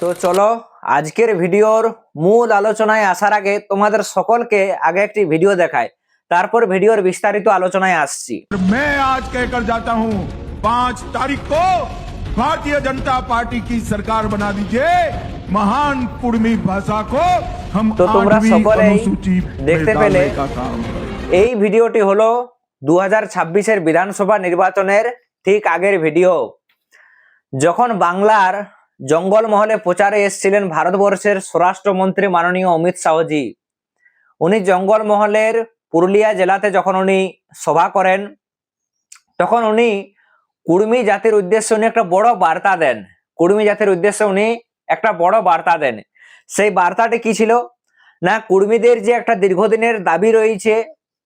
তো চলো আজকের ভিডিওর মূল আলোচনায় আসার আগে তোমাদের সকলকে আগে একটি ভিডিও দেখায়, তারপর ভিডিওর বিস্তারিত আলোচনায় আসছি। मैं आज कहकर जाता हूं 5 तारीख को भारतीय जनता पार्टी की सरकार बना दीजिए। महान कुर्मी भाषा को हम তো তোমরা 8वीं সকলেই अनुसूची দেখতে में পেলে डालने का काम करें। এই ভিডিওটি হলো 2026-এর বিধানসভা নির্বাচনের ঠিক আগের ভিডিও, যখন বাংলার জঙ্গলমহলে প্রচারে এসেছিলেন ভারতবর্ষের স্বরাষ্ট্রমন্ত্রী মাননীয় অমিত শাহজি। উনি জঙ্গলমহলের পুরুলিয়া জেলাতে যখন উনি সভা করেন, তখন উনি কুর্মী জাতির উদ্দেশ্যে উনি একটা বড় বার্তা দেন। কুর্মী জাতির উদ্দেশ্যে উনি একটা বড় বার্তা দেন। সেই বার্তাটি কি ছিল না, কুর্মীদের যে একটা দীর্ঘদিনের দাবি রয়েছে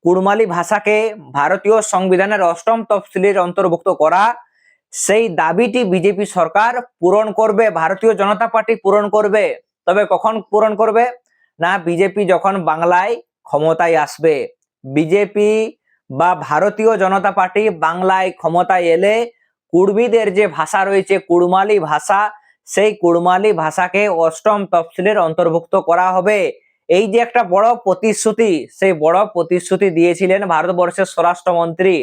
কুড়মালি ভাষাকে ভারতীয় সংবিধানের 8ম তফসিলের অন্তর্ভুক্ত করা, সেই দাবিটি বিজেপি সরকার পূরণ করবে, ভারতীয় জনতা পার্টি পূরণ করবে। তবে কখন পূরণ করবে না, বিজেপি যখন বাংলায় ক্ষমতায় আসবে। বিজেপি বা ভারতীয় জনতা পার্টি বাংলায় ক্ষমতায় এলে কুর্মীদের যে ভাষা রয়েছে কুড়মালি ভাষা, সেই কুড়মালি ভাষাকে 8ম তফসিলের অন্তর্ভুক্ত করা হবে। এই যে একটা বড় প্রতিশ্রুতি, সেই বড় প্রতিশ্রুতি দিয়েছিলেন ভারতবর্ষের স্বরাষ্ট্রমন্ত্রী।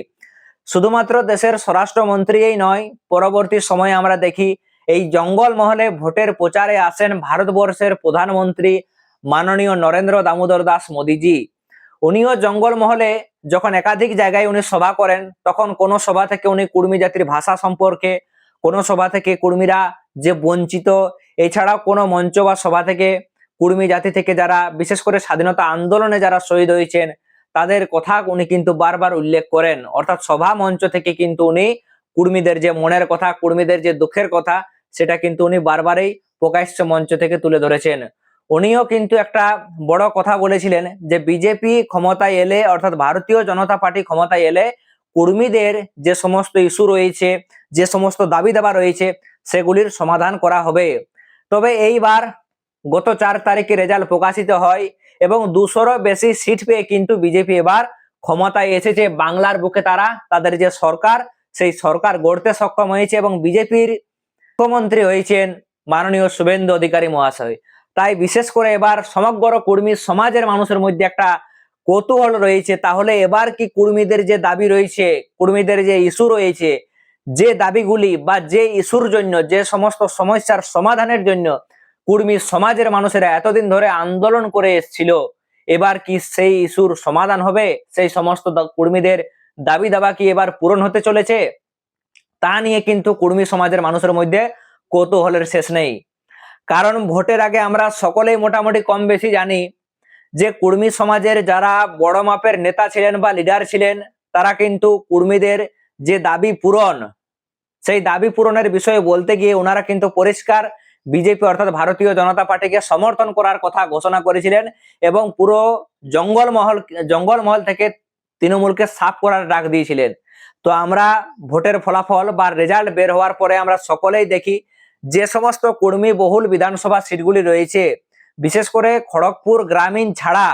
শুধুমাত্র দেশের স্বরাষ্ট্রমন্ত্রীই নয়, পরবর্তী সময়ে আমরা দেখি এই জঙ্গলমহলে ভোটের প্রচারে আসেন ভারতবর্ষের প্রধানমন্ত্রী মাননীয় নরেন্দ্র দামোদর দাস মোদীজি। উনিও জঙ্গলমহলে যখন একাধিক জায়গায় উনি সভা করেন, তখন কোন সভা থেকে উনি কুর্মী জাতির ভাষা সম্পর্কে, কোন সভা থেকে কুর্মীরা যে বঞ্চিত, এছাড়াও কোনো মঞ্চ বা সভা থেকে কুর্মী জাতি থেকে যারা বিশেষ করে স্বাধীনতা আন্দোলনে যারা শহীদ হয়েছেন তাদের কথা উনি কিন্তু বারবার উল্লেখ করেন। অর্থাৎ সভা মঞ্চ থেকে কিন্তু উনি কুর্মীদের যে মনের কথা, কুর্মীদের যে দুঃখের কথা, সেটা কিন্তু উনি বারবারই প্রকাশ্য মঞ্চ থেকে তুলে ধরেছেন। উনিও কিন্তু একটা বড় কথা বলেছিলেন যে বিজেপি ক্ষমতায় এলে, অর্থাৎ ভারতীয় জনতা পার্টি ক্ষমতায় এলে কুর্মীদের যে সমস্ত ইস্যু রয়েছে, যে সমস্ত দাবি দাবা রয়েছে, সেগুলির সমাধান করা হবে। তবে এইবার গত 4 তারিখে রেজাল্ট প্রকাশিত হয় এবং 200-রও বেশি সিট পেয়ে কিন্তু বিজেপি এবার ক্ষমতায় এসেছে। বাংলার বুকে তারা তাদের যে সরকার, সেই সরকার গড়তে সক্ষম হয়েছে এবং বিজেপির মুখ্যমন্ত্রী হয়েছেন মাননীয় শুভেন্দু অধিকারী মহাশয়। তাই বিশেষ করে এবার সমগ্র কুর্মী সমাজের মানুষের মধ্যে একটা কৌতূহল রয়েছে, তাহলে এবার কি কুর্মীদের যে দাবি রয়েছে, কুর্মীদের যে ইস্যু রয়েছে, যে দাবিগুলি বা যে ইস্যুর জন্য, যে সমস্ত সমস্যার সমাধানের জন্য কুর্মী সমাজের মানুষেরা এতদিন ধরে আন্দোলন করে এসেছিল, এবার কি সেই ইস্যুর সমাধান হবে? সেই সমস্ত কুর্মীদের দাবি দাবা কি এবার পূরণ হতে চলেছে? তা নিয়ে কিন্তু কুর্মী সমাজের মানুষের মধ্যে কৌতূহলের শেষ নেই। কারণ ভোটের আগে আমরা সকলেই মোটামুটি কম বেশি জানি যে কুর্মী সমাজের যারা বড় মাপের নেতা ছিলেন বা লিডার ছিলেন, তারা কিন্তু কুর্মীদের যে দাবি পূরণ, সেই দাবি পূরণের বিষয়ে বলতে গিয়ে ওনারা কিন্তু পরিষ্কার বিজেপি অর্থাৎ ভারতীয় জনতা পার্টিকে সমর্থন করার কথা ঘোষণা করেছিলেন এবং পুরো জঙ্গলমহল থেকে তৃণমূলকে সাফ করার ডাক দিয়েছিলেন। তো আমরা ভোটের ফলাফল বা রেজাল্ট বের হওয়ার পরে আমরা সকলেই দেখি যে সমস্ত কর্মী বহুল বিধানসভা সিটগুলি রয়েছে, বিশেষ করে খড়গপুর গ্রামীণ ছাড়া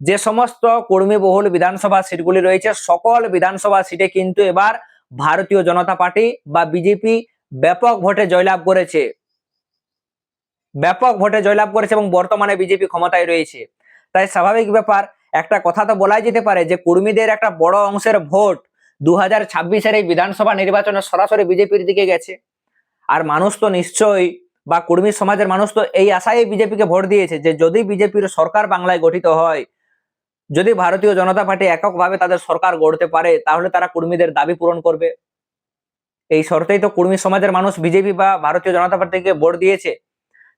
যে সমস্ত কর্মী বহুল বিধানসভা সিটগুলি রয়েছে, সকল বিধানসভা সিটে কিন্তু এবার ভারতীয় জনতা পার্টি বা বিজেপি ব্যাপক ভোটে জয়লাভ করেছে, ব্যাপক ভোটে জয়লাভ করেছে এবং বর্তমানে বিজেপি ক্ষমতায় রয়েছে। তাই স্বাভাবিক ব্যাপার, একটা কথা তো বলাই যেতে পারে যে কর্মীদের একটা বড় অংশের ভোট 2026-এর এই বিধানসভা নির্বাচনে সরাসরি বিজেপির দিকে গেছে। আর মানুষ তো নিশ্চয়ই বা কর্মী সমাজের মানুষ তো এই আশায় বিজেপিকে ভোট দিয়েছে যে যদি বিজেপির সরকার বাংলায় গঠিত হয়, যদি ভারতীয় জনতা পার্টি এককভাবে তাদের সরকার গড়তে পারে, তাহলে তারা কর্মীদের দাবি পূরণ করবে। এই শর্তেই তো কর্মী সমাজের মানুষ বিজেপি বা ভারতীয় জনতা পার্টিকে ভোট দিয়েছে।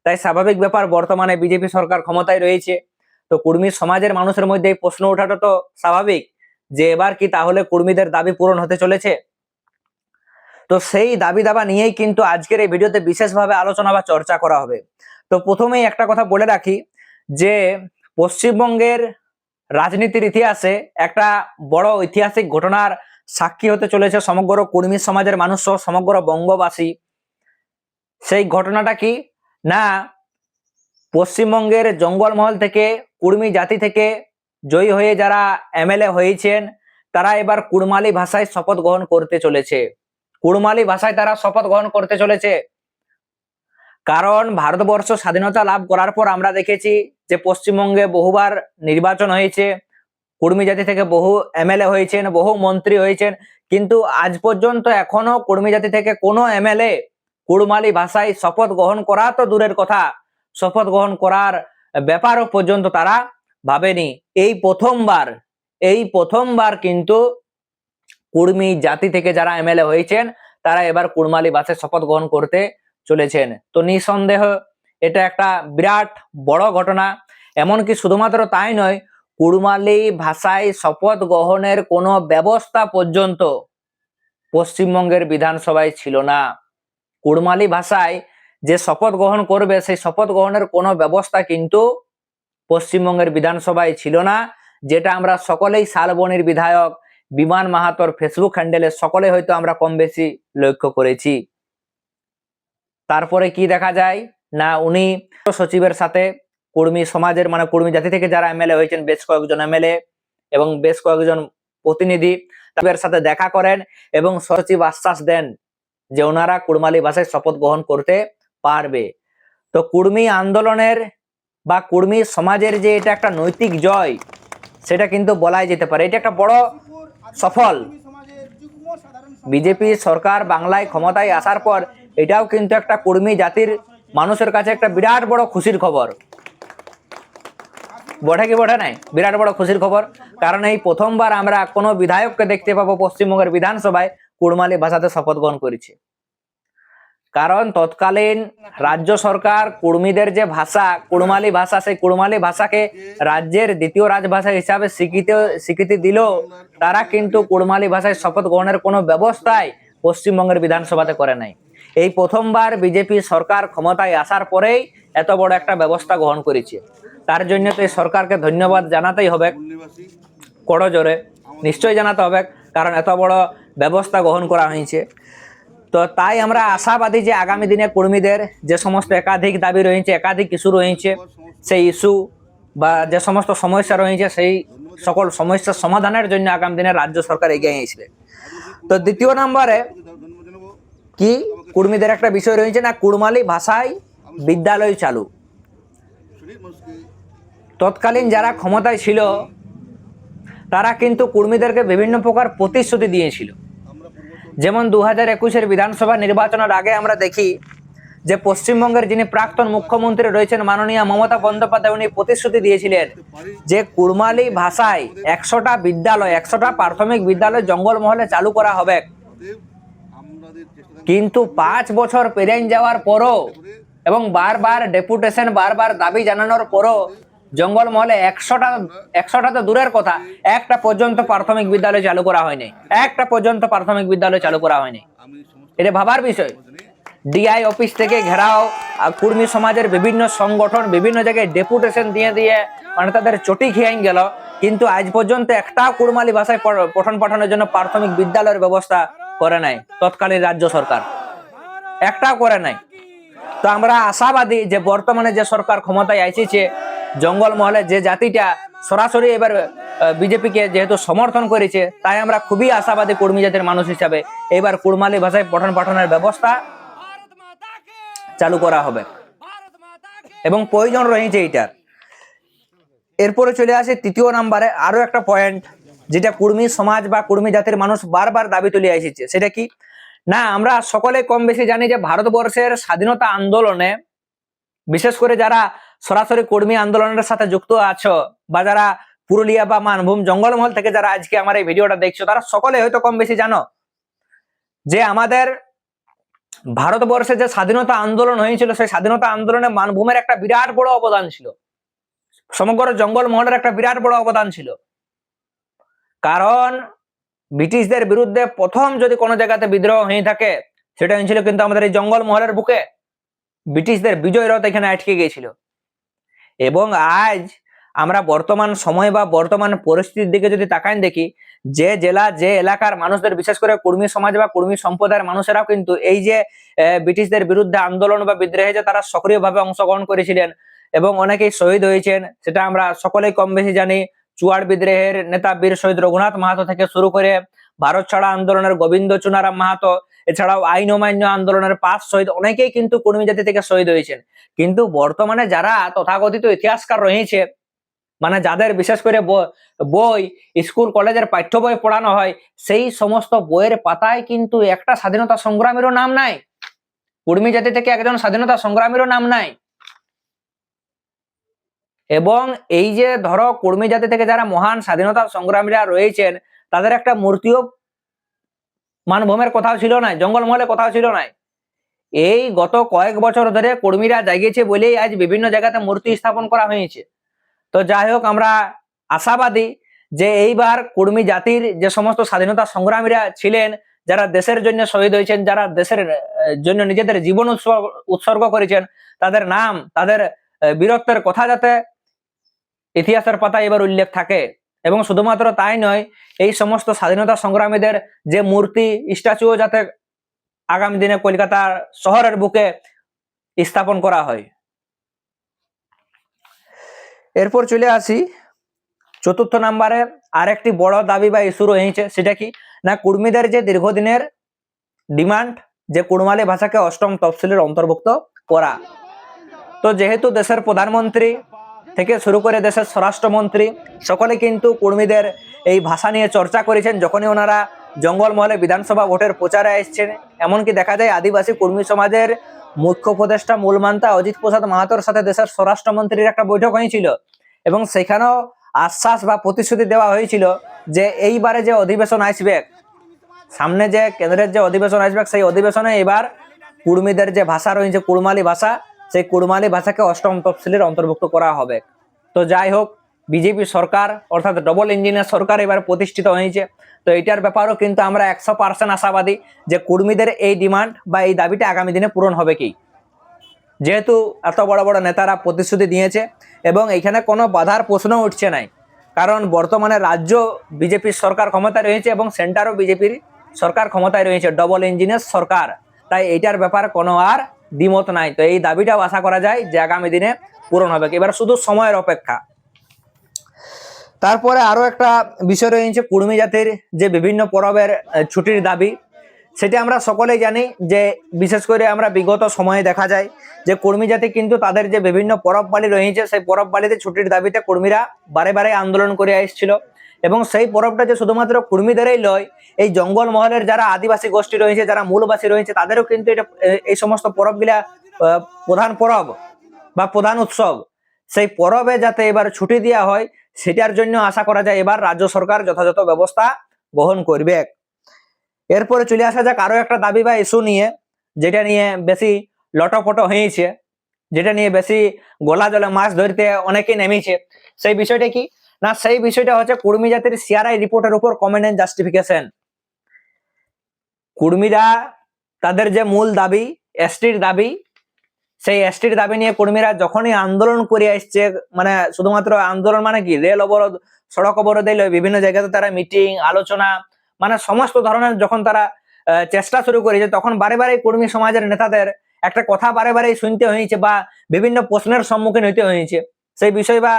তাই স্বাভাবিক ব্যাপার, বর্তমানে বিজেপি সরকার ক্ষমতায় রয়েছে, তো কর্মী সমাজের মানুষের মধ্যে এই প্রশ্ন ওঠাটা তো স্বাভাবিক যে এবার কি তাহলে কর্মীদের দাবি পূরণ হতে চলেছে। তো সেই দাবি দাবা নিয়েই কিন্তু আজকের এই ভিডিওতে বিশেষভাবে আলোচনা বা চর্চা করা হবে। তো প্রথমেই একটা কথা বলে রাখি যে পশ্চিমবঙ্গের রাজনীতির ইতিহাসে একটা বড় ঐতিহাসিক ঘটনার সাক্ষী হতে চলেছে সমগ্র কর্মী সমাজের মানুষ সহ সমগ্র বঙ্গবাসী। সেই ঘটনাটা কি না, পশ্চিমবঙ্গের জঙ্গলমহল থেকে কুর্মী জাতি থেকে জয়ী হয়ে যারা এমএলএ হয়েছেন, তারা এবার কুড়মালি ভাষায় শপথ গ্রহণ করতে চলেছে। কুড়মালি ভাষায় তারা শপথ গ্রহণ করতে চলেছে। কারণ ভারতবর্ষ স্বাধীনতা লাভ করার পর আমরা দেখেছি যে পশ্চিমবঙ্গে বহুবার নির্বাচন হয়েছে, কুর্মী জাতি থেকে বহু এমএলএ হয়েছেন, বহু মন্ত্রী হয়েছেন, কিন্তু আজ পর্যন্ত এখনো কুর্মী জাতি থেকে কোনো এমএলএ কুড়মালি ভাষায় শপথ গ্রহণ করা তো দূরের কথা, শপথ গ্রহণ করার ব্যাপারও পর্যন্ত তারা ভাবেনি। এই প্রথমবার কিন্তু কুর্মী জাতি থেকে যারা এমএলএ হয়েছেন তারা এবার কুড়মালি ভাষায় শপথ গ্রহণ করতে চলেছেন। তো নিঃসন্দেহ এটা একটা বিরাট বড় ঘটনা। এমনকি শুধুমাত্র তাই নয়, কুড়মালি ভাষায় শপথ গ্রহণের কোনো ব্যবস্থা পর্যন্ত পশ্চিমবঙ্গের বিধানসভায় ছিল না। কুড়মালি ভাষায় যে শপথ গ্রহণ করবে সেই শপথ গ্রহণের কোনো ব্যবস্থা কিন্তু পশ্চিমবঙ্গের বিধানসভায় ছিল না, যেটা আমরা সকলেই শালবনির বিধায়ক বিমান মাহাতোর ফেসবুক হ্যান্ডেলে সকলে হয়তো আমরা কম বেশি লক্ষ্য করেছি। তারপরে কি দেখা যায় না, উনি সচিবের সাথে কুর্মী সমাজের মানে কুর্মী জাতি থেকে যারা এমএলএ হয়েছেন বেশ কয়েকজন এমএলএ এবং বেশ কয়েকজন প্রতিনিধি তাদের সাথে দেখা করেন এবং সচিব আশ্বাস দেন যে ওনারা কুড়মালি ভাষায় শপথ গ্রহণ করতে পারবে। তো কুর্মী আন্দোলনের বা কুর্মী সমাজের যে এটা একটা নৈতিক জয় সেটা কিন্তু বলাই যেতে পারে, এটা একটা বড় সফল। বিজেপি সরকার বাংলায় ক্ষমতায় আসার পর এটাও কিন্তু একটা কুর্মী জাতির মানুষের কাছে একটা বিরাট বড় খুশির খবর, বটে কি বটে নাই? বিরাট বড় খুশির খবর। কারণ এই প্রথমবার আমরা কোনো বিধায়ককে দেখতে পাবো পশ্চিমবঙ্গের বিধানসভায় কুড়মালি ভাষাতে শপথ গ্রহণ করেছে। কারণ তৎকালীন রাজ্য সরকার কুর্মীদের যে ভাষা কুড়মালি ভাষা, সেই কুড়মালি ভাষাকে রাজ্যের দ্বিতীয় রাজভাষা হিসাবে স্বীকৃতি দিল, তারা কিন্তু কুড়মালি ভাষায় শপথ গ্রহণের কোনো ব্যবস্থাই পশ্চিমবঙ্গের বিধানসভাতে করে নাই। এই প্রথমবার বিজেপি সরকার ক্ষমতায় আসার পরেই এত বড় একটা ব্যবস্থা গ্রহণ করেছে। তার জন্য তো এই সরকারকে ধন্যবাদ জানাতেই হবে, করজোরে নিশ্চয়ই জানাতে হবে, কারণ এত বড় ব্যবস্থা গ্রহণ করা হয়েছে। তো তাই আমরা আশাবাদী যে আগামী দিনে কর্মীদের যে সমস্ত একাধিক দাবি রয়েছে, একাধিক ইস্যু রয়েছে, সেই ইস্যু বা যে সমস্ত সমস্যা রয়েছে সেই সকল সমস্যার সমাধানের জন্য আগামী দিনে রাজ্য সরকার এগিয়ে আসবে। তো দ্বিতীয় নম্বরে কি কর্মীদের একটা বিষয় রয়েছে না, কুড়মালি ভাষায় বিদ্যালয় চালু। তৎকালীন যারা ক্ষমতায় ছিল তারা কিন্তু কর্মীদেরকে বিভিন্ন প্রকার প্রতিশ্রুতি দিয়েছিল। যেমন 2021-এর বিধানসভা নির্বাচনের আগে আমরা দেখি যে পশ্চিমবঙ্গের যিনি প্রাক্তন মুখ্যমন্ত্রী রয়েছেন মাননীয় মমতা বন্দ্যোপাধ্যায়, উনি প্রতিশ্রুতি দিয়েছিলেন যে কুড়মালি ভাষায় 100টা বিদ্যালয়, 100টা প্রাথমিক বিদ্যালয় জঙ্গলমহলে চালু করা হবে। কিন্তু 5 বছর পেরিয়ে যাওয়ার পরও এবং বারবার ডেপুটেশন, বারবার দাবি জানানোর পরও জঙ্গলমহলে 100টা তো দূরের কথা, একটা পর্যন্ত প্রাথমিক বিদ্যালয় চালু করা হয়নি, একটা পর্যন্ত প্রাথমিক বিদ্যালয় চালু করা হয়নি। এটা ভাবার বিষয়। ডিআই অফিস থেকে ঘেরাও, কুর্মী সমাজের বিভিন্ন সংগঠন বিভিন্ন জায়গায় ডেপুটেশন দিয়ে মানে তাদের চটি খেয়ে গেল, কিন্তু আজ পর্যন্ত একটাও কুড়মালি ভাষায় পঠন পাঠনের জন্য প্রাথমিক বিদ্যালয়ের ব্যবস্থা করে নাই তৎকালীন রাজ্য সরকার, একটাও করে নাই। তো আমরা আশাবাদী যে বর্তমানে যে সরকার ক্ষমতায় আসছে, জঙ্গলমহলে যে জাতিটা সরাসরি এবার বিজেপিকে যেহেতু সমর্থন করেছে, তাই আমরা খুবই আশাবাদী কর্মী জাতির মানুষ হিসাবে এবার কুড়মালি ভাষায় পঠন পাঠনের ব্যবস্থা চালু করা হবে এবং প্রয়োজন রয়েছে এইটার। এরপরে চলে আসে তৃতীয় নম্বরে আরো একটা পয়েন্ট, যেটা কুর্মী সমাজ বা কুর্মী জাতির মানুষ বারবার দাবি তুলে এসেছে। সেটা কি না, আমরা সকলে কম বেশি জানি যে ভারতবর্ষের স্বাধীনতা আন্দোলনে বিশেষ করে যারা সরাসরি কর্মী আন্দোলনের সাথে যুক্ত আছো বা যারা পুরুলিয়া বা মানভূম জঙ্গলমহল থেকে যারা আজকে আমার এই ভিডিওটা দেখছো, তারা সকলে হয়তো কম বেশি জানো যে আমাদের ভারতবর্ষে যে স্বাধীনতা আন্দোলন হয়েছিল, সেই স্বাধীনতা আন্দোলনে মানভূমের একটা বিরাট বড় অবদান ছিল, সমগ্র জঙ্গলমহলের একটা বিরাট বড় অবদান ছিল। কারণ ব্রিটিশদের বিরুদ্ধে প্রথম যদি কোনো জায়গাতে বিদ্রোহ হয়ে থাকে সেটা হয়েছিল কিন্তু আমাদের এই জঙ্গলমহলের বুকে। ব্রিটিশদের বিজয় রথ এখানে আটকে গিয়েছিল। এবং আজ আমরা বর্তমান সময় বা বর্তমান পরিস্থিতির দিকে যদি তাকান দেখি, যে জেলা যে এলাকার মানুষদের বিশেষ করে কর্মী সমাজ বা কর্মী সম্প্রদায়ের মানুষেরাও কিন্তু এই যে ব্রিটিশদের বিরুদ্ধে আন্দোলন বা বিদ্রোহে যে তারা সক্রিয়ভাবে অংশগ্রহণ করেছিলেন এবং অনেকেই শহীদ হয়েছেন, সেটা আমরা সকলেই কম বেশি জানি। চুয়াড় বিদ্রোহের নেতা বীর শহীদ রঘুনাথ মাহাতো থেকে শুরু করে ভারত ছাড়া আন্দোলনের গোবিন্দ চুনারাম মাহাতো, এছাড়াও আইন অমান্য আন্দোলনের 5 শহীদ, অনেকেই কিন্তু কুর্মী জাতি থেকে শহীদ হয়েছেন। কিন্তু বর্তমানে যারা তথাকথিত ইতিহাসকার রয়েছে, মানে যাদের বিশেষ করে বই স্কুল কলেজের পাঠ্য বই পড়ানো হয়, সেই সমস্ত বইয়ের পাতায় কিন্তু একটা স্বাধীনতা সংগ্রামীরও নাম নাই, কুর্মী জাতি থেকে একজন স্বাধীনতা সংগ্রামীরও নাম নাই। এবং এই যে ধরো কুর্মী জাতি থেকে যারা মহান স্বাধীনতা সংগ্রামীরা রয়েছেন, তাদের একটা মূর্তিও মানভূমের কোথাও ছিল না, জঙ্গলমহলে কোথাও ছিল না। এই গত কয়েক বছর ধরে কুর্মীরা জাগিয়েছে বলেই আজ বিভিন্ন জায়গাতে মূর্তি স্থাপন করা হয়েছে। তো যাই হোক, আমরা আশাবাদী যে এইবার কুর্মী জাতির যে সমস্ত স্বাধীনতা সংগ্রামীরা ছিলেন, যারা দেশের জন্য শহীদ হয়েছেন, যারা দেশের জন্য নিজেদের জীবন উৎসর্গ করেছেন, তাদের নাম, তাদের বীরত্বের কথা যাতে ইতিহাসের পাতায় এবার উল্লেখ থাকে। এবং শুধুমাত্র তাই নয়, এই সমস্ত স্বাধীনতা সংগ্রামীদের যে মূর্তি, স্ট্যাচুও যাতে আগামী দিনে কলকাতা শহরের বুকে স্থাপন করা হয়। এরপর চলে আসি 4র্থ নম্বরে। আরেকটি বড় দাবি বা ইস্যু রয়েছে, সেটা কি না, কুর্মীদের যে দীর্ঘদিনের ডিমান্ড যে কুড়মালি ভাষাকে 8ম তফসিলের অন্তর্ভুক্ত করা। তো যেহেতু দেশের প্রধানমন্ত্রী থেকে শুরু করে দেশের স্বরাষ্ট্রমন্ত্রী সকলে কিন্তু কুর্মীদের এই ভাষা নিয়ে চর্চা করেছেন যখনই ওনারা জঙ্গলমহলে বিধানসভা ভোটের প্রচারে এসেছেন। এমনকি দেখা যায় আদিবাসী কুর্মী সমাজের মুখ্য উপদেষ্টা মূলমান্তা অজিত প্রসাদ মাহাতোর সাথে দেশের স্বরাষ্ট্রমন্ত্রীর একটা বৈঠক হয়েছিল, এবং সেখানেও আশ্বাস বা প্রতিশ্রুতি দেওয়া হয়েছিল যে এইবারে যে অধিবেশন আসবে, সামনে যে কেন্দ্রের যে অধিবেশন আসবে, সেই অধিবেশনে এবার কুর্মীদের যে ভাষা রয়েছে কুড়মালি ভাষা, সেই কুড়মালি ভাষাকে 8ম তফসিলের অন্তর্ভুক্ত করা হবে। তো যাই হোক, বিজেপি সরকার অর্থাৎ ডবল ইঞ্জিনের সরকার এবার প্রতিষ্ঠিত হয়েছে। তো এটার ব্যাপারেও কিন্তু আমরা 100% আশাবাদী যে কুর্মীদের এই ডিমান্ড বা এই দাবিটা আগামী দিনে পূরণ হবে কি, যেহেতু এত বড় বড় নেতারা প্রতিশ্রুতি দিয়েছে এবং এখানে কোনো বাধার প্রশ্ন উঠছে নাই। কারণ বর্তমানে রাজ্য বিজেপির সরকার ক্ষমতায় রয়েছে এবং সেন্টারও বিজেপির সরকার ক্ষমতায় রয়েছে, ডবল ইঞ্জিনের সরকার। তাই এইটার ব্যাপারে কোনো আর দ্বিমত নাই। তো এই দাবিটাও আশা করা যায় যে আগামী দিনে পূরণ হবে, এবার শুধু সময়ের অপেক্ষা। তারপরে আরো একটা বিষয় রয়েছে কুর্মী জাতির যে বিভিন্ন পরবের ছুটির দাবি। সেটা আমরা সকলেই জানি যে বিশেষ করে আমরা বিগত সময়ে দেখা যায় যে কুর্মী জাতি কিন্তু তাদের যে বিভিন্ন পরববালি রয়েছে, সেই পরববালিতে ছুটির দাবিতে কুর্মীরা বারে বারে আন্দোলন করে আসছিল। এবং সেই পরবটা যে শুধুমাত্র কুর্মীদেরই লয়, এই জঙ্গলমহলের যারা আদিবাসী গোষ্ঠী রয়েছে, যারা মূলবাসী রয়েছে, তাদেরও কিন্তু এটা এই সমস্ত পরবগুলা প্রধান পরব বা প্রধান উৎসব। সেই পরবে যাতে এবার ছুটি দেওয়া হয়, সেটার জন্য আশা করা যায় এবার রাজ্য সরকার যথাযথ ব্যবস্থা গ্রহণ করবে। এরপরে চলে আসা যাক আরো একটা দাবি বা ইস্যু নিয়ে, যেটা নিয়ে বেশি লটপট হয়েছে, যেটা নিয়ে বেশি গলা জলে মাছ ধরতে অনেকে নেমেছে। সেই বিষয়টা কি না, সেই বিষয়টা হচ্ছে কুর্মী জাতির সিআরআই রিপোর্টের উপর কমেন্ট এন্ড জাস্টিফিকেশন। কুর্মীরা তাদের যে মূল দাবি এসটির দাবি, সেই এসটির দাবি নিয়ে কর্মীরা যখনই আন্দোলন করে আসছে, মানে শুধুমাত্র আন্দোলন মানে কি, রেল অবরোধ, সড়ক অবরোধ, বিভিন্ন জায়গাতে তারা মিটিং, আলোচনা, মানে সমস্ত ধরনের যখন তারা চেষ্টা শুরু করেছে, তখন বারে বারে কর্মী সমাজের নেতাদের একটা কথা বারে বারে শুনতে হয়েছে বা বিভিন্ন প্রশ্নের সম্মুখীন হইতে হয়েছে। সেই বিষয় বা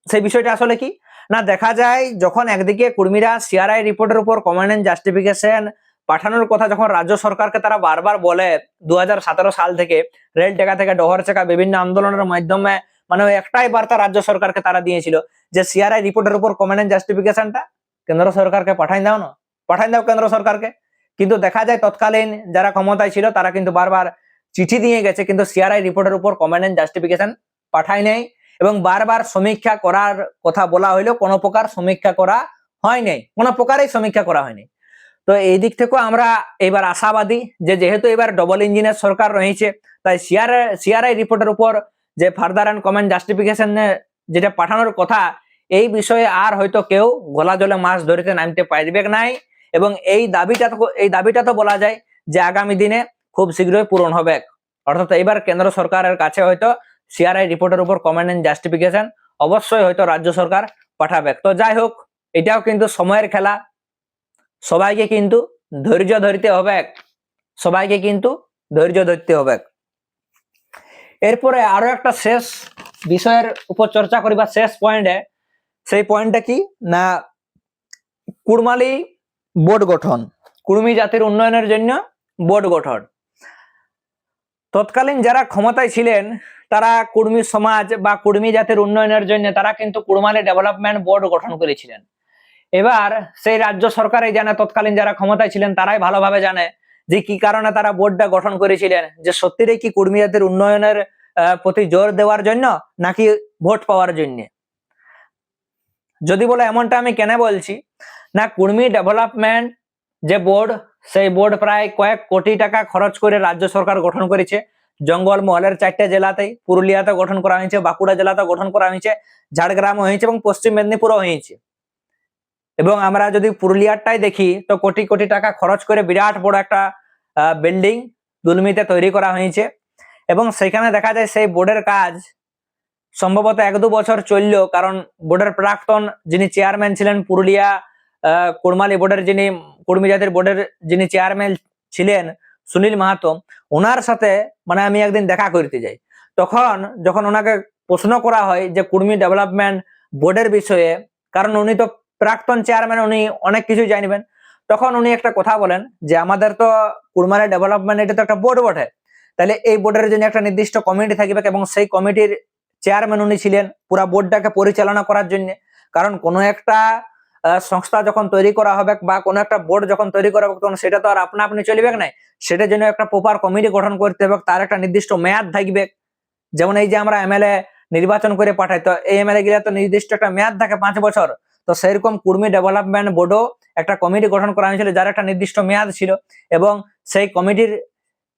সেই বিষয়টা আসলে কি না, দেখা যায় যখন একদিকে কর্মীরা সিআরআই রিপোর্টের উপর কমেন্ট এন্ড জাস্টিফিকেশন পাঠানোর কথা যখন রাজ্য সরকারকে তারা বারবার বলে, 2017 সাল থেকে রেল টেকা থেকে ডহর চেকা বিভিন্ন আন্দোলনের মাধ্যমে, মানে একটাই বার্তা রাজ্য সরকারকে তারা দিয়েছিল যে সিআরআই রিপোর্টের উপর কমেন্ট এন্ড জাস্টিফিকেশনটা কেন্দ্র সরকারকে পাঠাই দাও না, পাঠাই দাও কেন্দ্র সরকারকে। কিন্তু দেখা যায় তৎকালীন যারা ক্ষমতায় ছিল তারা কিন্তু বারবার চিঠি দিয়ে গেছে, কিন্তু সিআরআই রিপোর্টের উপর কমেন্ট এন্ড জাস্টিফিকেশন পাঠায় নাই। এবং বারবার সমীক্ষা করার কথা বলা হইলেও কোনো প্রকার সমীক্ষা করা হয় নাই, কোনো প্রকারেই সমীক্ষা করা হয়নি। তো এই দিক থেকেও আমরা এবার আশাবাদী যে যেহেতু এবার ডবল ইঞ্জিনের সরকার রয়েছে, তাই সিআরআই রিপোর্টের উপর যে ফার্দার অ্যান্ড কমেন্ট জাস্টিফিকেশন যেটা পাঠানোর কথা, এই বিষয়ে আর হয়তো কেউ গলা জলে মাছ ধরতে নামতে পারবে নাই। এবং এই দাবিটা তো বলা যায় যে আগামী দিনে খুব শীঘ্রই পূরণ হবে। অর্থাৎ এবার কেন্দ্র সরকারের কাছে হয়তো সিআরআই রিপোর্টের উপর কমেন্ট এন্ড জাস্টিফিকেশন অবশ্যই হয়তো রাজ্য সরকার পাঠাবে। তো যাই হোক, এটাও কিন্তু সময়ের খেলা, সবাইকে কিন্তু ধৈর্য ধরতে হবে, সবাইকে কিন্তু ধৈর্য ধরতে হবে। এরপরে আরো একটা শেষ বিষয়ের উপর চর্চা করিবা, শেষ পয়েন্টে সেই পয়েন্টটা কি না, কুড়মালি বোর্ড গঠন, কুর্মী জাতির উন্নয়নের জন্য বোর্ড গঠন। তৎকালীন যারা ক্ষমতায় ছিলেন তারা কুর্মী সমাজ বা কুর্মী জাতির উন্নয়নের জন্য তারা কিন্তু কুড়মালি ডেভেলপমেন্ট বোর্ড গঠন করেছিলেন। এবার সেই রাজ্য সরকারই জানে, তৎকালীন যারা ক্ষমতায় ছিলেন তারাই ভালোভাবে জানে যে কি কারণে তারা বোর্ডটা গঠন করেছিলেন, যে সত্যিই কি কুর্মী জাতির উন্নয়নের প্রতি জোর দেওয়ার জন্য নাকি ভোট পাওয়ার জন্য। যদি বলে এমনটা আমি কেন বলছি না, কুর্মী ডেভেলপমেন্ট যে বোর্ড, সেই বোর্ড প্রায় কয়েক কোটি টাকা খরচ করে রাজ্য সরকার গঠন করেছে। জঙ্গলমহলের 4টে জেলাতেই, পুরুলিয়াতে গঠন করা হয়েছে, বাঁকুড়া জেলাতে গঠন করা হয়েছে, ঝাড়গ্রামও হয়েছে এবং পশ্চিম মেদিনীপুরও হয়েছে। এবং আমরা যদি পুরুলিয়ারটাই দেখি তো কোটি কোটি টাকা খরচ করে বিরাট বড় একটা বিল্ডিং দুলমিতে তৈরি করা হয়েছে। এবং সেখানে দেখা যায় সেই বোর্ডের কাজ সম্ভবত 1-2 বছর চললো, কারণ বোর্ডের প্রাক্তন যিনি চেয়ারম্যান ছিলেন পুরুলিয়া কুড়মালি বোর্ডের, যিনি কুর্মী জাতির বোর্ডের যিনি চেয়ারম্যান ছিলেন সুনীল মাহাতো, ওনার সাথে মানে আমি একদিন দেখা করতে যাই। তখন যখন ওনাকে প্রশ্ন করা হয় যে কুর্মী ডেভেলপমেন্ট বোর্ডের বিষয়ে, কারণ উনি তো প্রাক্তন চেয়ারম্যান, উনি অনেক কিছু জানবেন, তখন উনি একটা কথা বলেন যে আমাদের তো কুড়মালি ডেভেলপমেন্ট এটা তো একটা বোর্ড বটে, তাহলে এই বোর্ডের জন্য একটা নির্দিষ্ট কমিটি থাকবে এবং সেই কমিটির চেয়ারম্যান উনি ছিলেন পুরা বোর্ডটাকে পরিচালনা করার জন্য। কারণ কোনো একটা সংস্থা যখন তৈরি করা হবে বা কোনো একটা বোর্ড যখন তৈরি করা হবে তখন সেটা তো আর আপনা আপনি চলবে না, সেটার জন্য একটা প্রপার কমিটি গঠন করতে হবে, তার একটা নির্দিষ্ট মেয়াদ থাকবে। যেমন এই যে আমরা এমএলএ নির্বাচন করে পাঠাই, তো এই এমএলএ গুলা তো নির্দিষ্ট একটা মেয়াদ থাকে 5 বছর, তো সেরকম কুর্মী ডেভেলপমেন্ট বোর্ডও একটা কমিটি গঠন করা হয়েছিল যার একটা নির্দিষ্ট মেয়াদ ছিল। এবং সেই কমিটির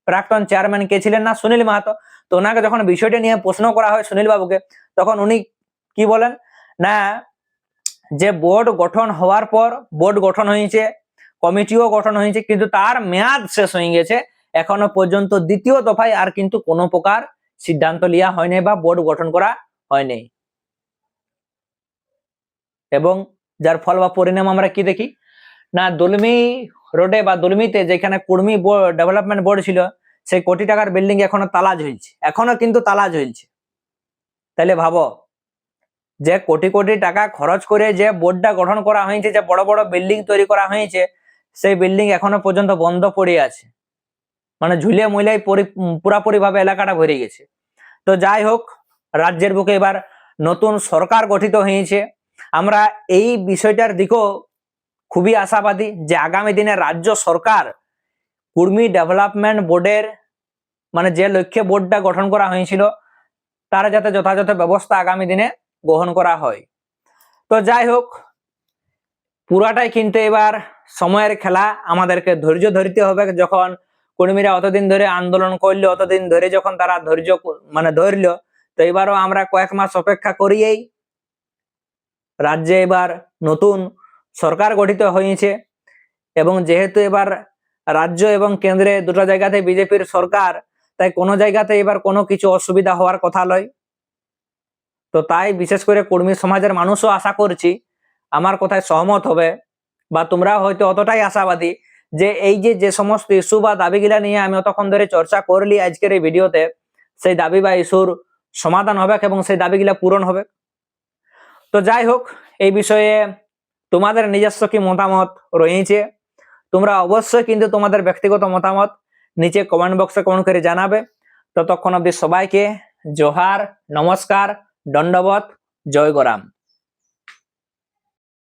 প্রাক্তন চেয়ারম্যান কে ছিলেন না সুনীল মাহাতো। তো ওনাকে যখন বিষয়টা নিয়ে প্রশ্ন করা হয় সুনীল বাবুকে, তখন উনি কি বলেন না, যে বোর্ড গঠন হওয়ার পর বোর্ড গঠন হয়েছে, কমিটিও গঠন হয়েছে, কিন্তু তার মেয়াদ শেষ হয়ে গেছে, এখনো পর্যন্ত দ্বিতীয় দফায় আর কিন্তু কোনো প্রকার সিদ্ধান্ত লিয়া হয়নি বা বোর্ড গঠন করা হয়নি। এবং যার ফল বা পরিণাম আমরা কি দেখি না, দুলমি রোডে বা দুলমিতে যেখানে কুর্মী ডেভেলপমেন্ট বোর্ড ছিল, সেই কোটি টাকার বিল্ডিং এখনো তালা ঝুলছে, এখনো কিন্তু তালা ঝুলছে। তাহলে ভাবো যে কোটি কোটি টাকা খরচ করে যে বোর্ডটা গঠন করা হয়েছে, যে বড় বড় বিল্ডিং তৈরি করা হয়েছে, সেই বিল্ডিং এখনো পর্যন্ত বন্ধ পড়ে আছে, মানে ঝুলিয়ে মুলিয়ে পুরাপুরি ভাবে এলাকাটা ভরে গেছে। তো যাই হোক, রাজ্যের বুকে এবার নতুন সরকার গঠিত হয়েছে। আমরা এই বিষয়টার দিকেও খুবই আশাবাদী যে আগামী দিনে রাজ্য সরকার কুর্মী ডেভেলপমেন্ট বোর্ডের মানে যে লক্ষ্যে বোর্ডটা গঠন করা হয়েছিল তার যাতে যথাযথ ব্যবস্থা আগামী দিনে গ্রহণ করা হয়। তো যাই হোক, পুরাটাই কিন্তু এবার সময়ের খেলা, আমাদেরকে ধৈর্য ধরতে হবে। যখন কর্মীরা অতদিন ধরে আন্দোলন করলো, অতদিন ধরে যখন তারা ধৈর্য মানে ধরলো, তো এবারও আমরা কয়েক মাস অপেক্ষা করিয়েই রাজ্যে এবার নতুন সরকার গঠিত হয়েছে। এবং যেহেতু এবার রাজ্য এবং কেন্দ্রে দুটো জায়গাতে বিজেপির সরকার, তাই কোনো জায়গাতে এবার কোনো কিছু অসুবিধা হওয়ার কথা নয়। তো তাই বিশেষ করে কর্মী সমাজের মানুষও আশা করছি আমার কথায় সহমত হবে, বা তোমরা হয়তো অতটাই আশাবাদী যে এই যে সমস্ত ইস্যু বা দাবিগুলা নিয়ে আমি অতক্ষণ ধরে চর্চা করলি আজকের এই ভিডিওতে, সেই দাবি বা ইস্যুর সমাধান হবে এবং সেই দাবিগুলা পূরণ হবে। তো যাই হোক, এই বিষয়ে তোমাদের নিজস্ব কি মতামত রয়েছে, তোমরা অবশ্যই কিন্তু তোমাদের ব্যক্তিগত মতামত নিচে কমেন্ট বক্সে কমেন্ট করে জানাবে। ততক্ষণ অবধি সবাইকে জোহার, নমস্কার, দণ্ডবত, জয় গরাম।